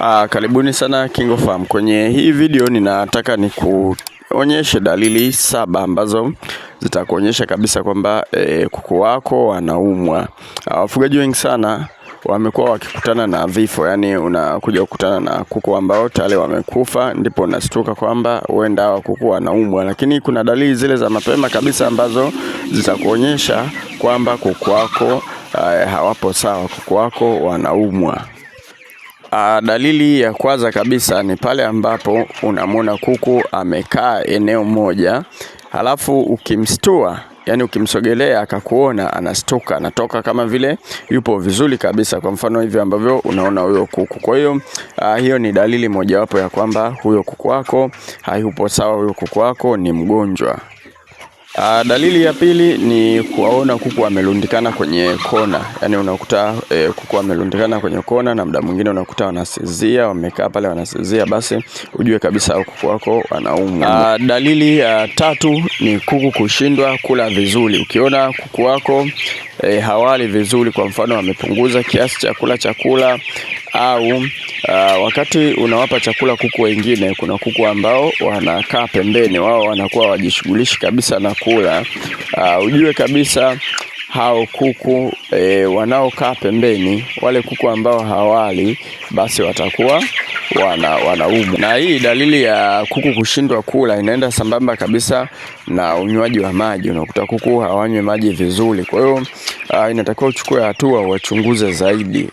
Karibuni sana KingoFarm. Kwenye hii video ninataka nikuonyeshe dalili 7 ambazo zitakuonyesha kabisa kwamba kuku wako wanaumwa. Wafugaji wengi sana wamekuwa wakikutana na vifo, yani unakuja kukutana na kuku ambao tayari wamekufa, ndipo unastuka kwamba huenda hawa kuku wanaumwa. Lakini kuna dalili zile za mapema kabisa ambazo zitakuonyesha kwamba kuku wako hawapo sawa, kuku wako wanaumwa. Dalili ya kwanza kabisa ni pale ambapo unamwona kuku amekaa eneo moja, halafu ukimstua, yani ukimsogelea akakuona, anastuka, anatoka kama vile yupo vizuri kabisa, kwa mfano hivi ambavyo unaona huyo kuku. Kwa hiyo hiyo ni dalili mojawapo ya kwamba huyo kuku wako hayupo sawa, huyo kuku wako ni mgonjwa. Dalili ya pili ni kuwaona kuku wamelundikana kwenye kona. Yani unakuta kuku wamelundikana kwenye kona, na muda mwingine unakuta wanasizia, wamekaa pale wanasizia, basi ujue kabisa kuku wako wanaumwa. Dalili ya tatu ni kuku kushindwa kula vizuri. Ukiona kuku wako hawali vizuri, kwa mfano wamepunguza kiasi cha kula chakula, au wakati unawapa chakula kuku wengine, kuna kuku ambao wanakaa pembeni, wao wanakuwa wajishughulishi kabisa na kula, ujue kabisa hao kuku wanaokaa pembeni, wale kuku ambao hawali, basi watakuwa wanaumwa. Na hii dalili ya kuku kushindwa kula inaenda sambamba kabisa na unywaji wa maji. Unakuta kuku hawanywi maji vizuri, kwa hiyo inatakiwa uchukue hatua, wachunguze zaidi.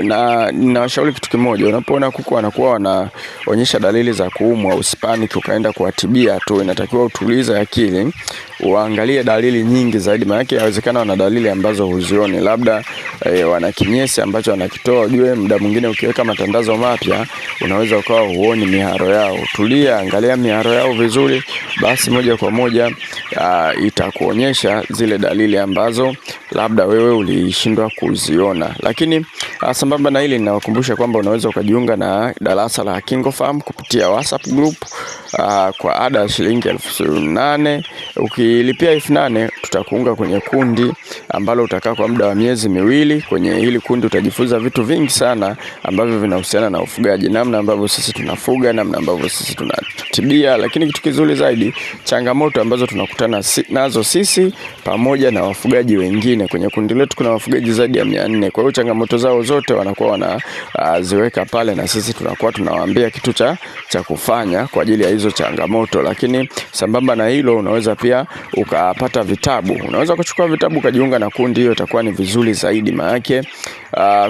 Na ninawashauri kitu kimoja, unapoona kuku wanakuwa wanaonyesha dalili za kuumwa, usipanic ukaenda kuwatibia tu. Inatakiwa utulize akili, uangalie dalili nyingi zaidi, maana inawezekana wana dalili ambazo huzioni, labda wana kinyesi ambacho wanakitoa. Ujue muda mwingine ukiweka matandazo mapya unaweza ukawa huoni miharo yao. Tulia, angalia miharo yao vizuri, basi moja kwa moja itakuonyesha zile dalili ambazo labda wewe ulishindwa kuziona. Lakini sambamba na hili, ninawakumbusha kwamba unaweza ukajiunga na darasa la KingoFarm kupitia WhatsApp group kwa ada ya shilingi 8,000. Ukilipia 8,000 tutakuunga kwenye kundi ambalo utakaa kwa muda wa miezi miwili. Kwenye hili kundi utajifunza vitu vingi sana ambavyo vinahusiana na ufugaji, namna ambavyo sisi tunafuga, namna ambavyo sisi tunatibia, lakini kitu kizuri zaidi, changamoto ambazo tunakutana nazo sisi pamoja na wafugaji wengine. Kwenye kundi letu kuna wafugaji zaidi ya 400. Kwa hiyo changamoto zao zote wanakuwa wanaziweka pale, na sisi tunakuwa tunawaambia kitu cha kufanya kwa ajili ya hizo changamoto. Lakini sambamba na hilo, unaweza pia ukapata vitabu. Unaweza kuchukua vitabu ukajiunga na kundi, hiyo itakuwa ni vizuri zaidi, maana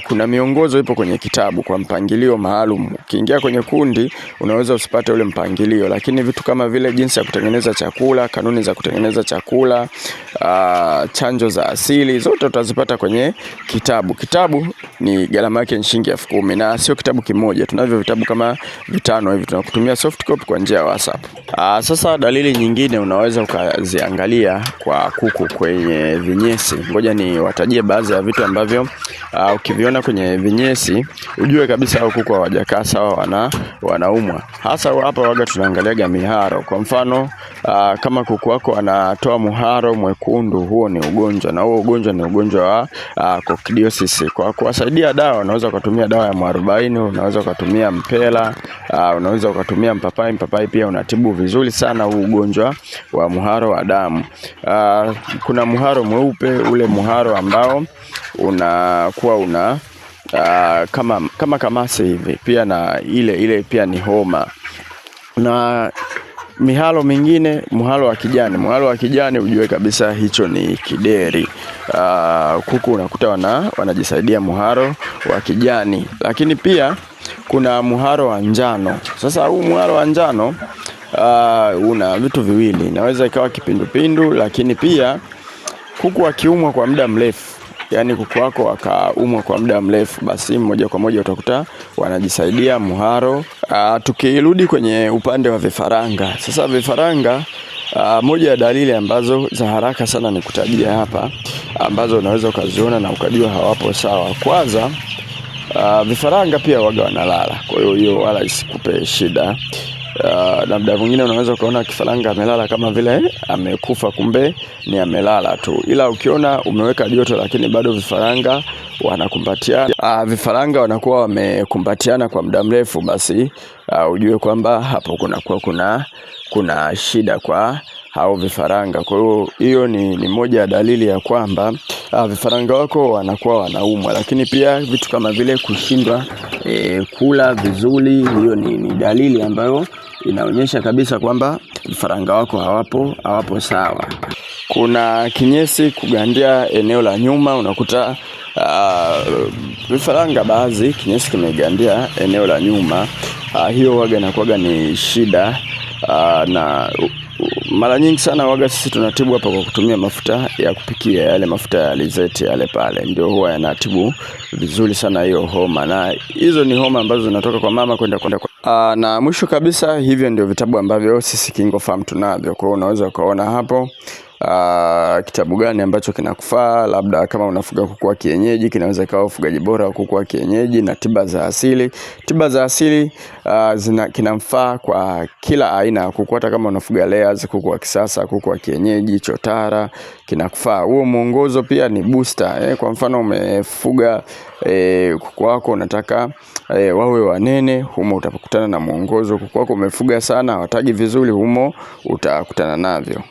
kuna miongozo ipo kwenye kitabu kwa mpangilio maalum. Ukiingia kwenye kundi unaweza usipate ule mpangilio, lakini vitu kama vile jinsi ya kutengeneza chakula, kanuni za kutengeneza chakula, chanjo za asili, zote utazipata kwenye kitabu. Kitabu ni gharama yake shilingi 10,000, na sio kitabu kimoja. Tunavyo vitabu kama 5 hivi, tunakutumia soft copy kwa njia ya WhatsApp. Sasa dalili nyingine unaweza ukaziangalia kwa kuku kwenye vinyesi. Ngoja ni watajie baadhi ya vitu ambavyo ukiviona kwenye vinyesi ujue kabisa hao kuku hawajakaa sawa, wanaumwa. Hasa hapa waga tunaangaliaga miharo. Kwa mfano kama kuku wako anatoa muharo mwekundu, huo ni ugonjwa, na huo ugonjwa ni ugonjwa wa coccidiosis. Kwa kuwasaidia dawa, unaweza kutumia dawa ya mwarobaini, unaweza kutumia mpela, unaweza kutumia mpapai. Mpapai pia unatibu vizuri sana huu ugonjwa wa muharo wa damu. Kuna muharo mweupe, ule muharo ambao unakuwa kama kamasi hivi, pia na ile pia ni homa. Na mihalo mingine, muhalo wa kijani ujue kabisa hicho ni kideri. Kuku unakuta wanajisaidia muharo wa kijani. Lakini pia kuna muharo wa njano. Sasa huu muharo wa njano una vitu viwili, inaweza ikawa kipindupindu, lakini pia kuku wakiumwa kwa muda mrefu, yani kuku wako wakaumwa kwa muda mrefu, basi moja kwa moja utakuta wanajisaidia muharo. Tukirudi kwenye upande wa vifaranga. Sasa vifaranga, moja ya dalili ambazo za haraka sana ni kutajia hapa, ambazo unaweza ukaziona na ukajua hawapo sawa. Kwanza, vifaranga pia waga wanalala, kwa hiyo wala isikupe shida. Na muda mwingine unaweza ukaona kifaranga amelala kama vile amekufa, kumbe ni amelala tu. Ila ukiona umeweka joto lakini bado vifaranga wanakumbatiana, vifaranga wanakuwa wamekumbatiana kwa muda mrefu, basi ujue kwamba hapo kuna shida kwa hao vifaranga. Kwa hiyo ni moja ya dalili ya kwamba vifaranga wako wanakuwa wanaumwa. Lakini pia vitu kama vile kushindwa kula vizuri, hiyo ni dalili ambayo inaonyesha kabisa kwamba vifaranga wako hawapo sawa. Kuna kinyesi kugandia eneo la nyuma, unakuta vifaranga baadhi kinyesi kimegandia eneo la nyuma. Hiyo waga inakuwa ni shida, na mara nyingi sana waga sisi tunatibu hapa kwa kutumia mafuta ya kupikia, yale mafuta ya alizeti yale pale, ndio huwa yanatibu vizuri sana hiyo homa. Na hizo ni homa ambazo zinatoka kwa mama kwenda kwa na mwisho kabisa, hivyo ndio vitabu ambavyo sisi KingoFarm tunavyo. Kwa hiyo unaweza ukaona hapo kitabu gani ambacho kinakufaa. Labda kama unafuga kuku wa kienyeji, kinaweza ikawa ufugaji bora wa kuku wa kienyeji na tiba za asili. Tiba za asili kinamfaa kwa kila aina ya kuku, hata kama unafuga layers, kuku wa kisasa, kuku wa kienyeji, chotara, kinakufaa. Huo mwongozo pia ni booster. Kwa mfano umefuga kuku wako unataka wawe wanene, humo utakutana na mwongozo. Kuku wako umefuga sana hawatagi vizuri, humo utakutana navyo.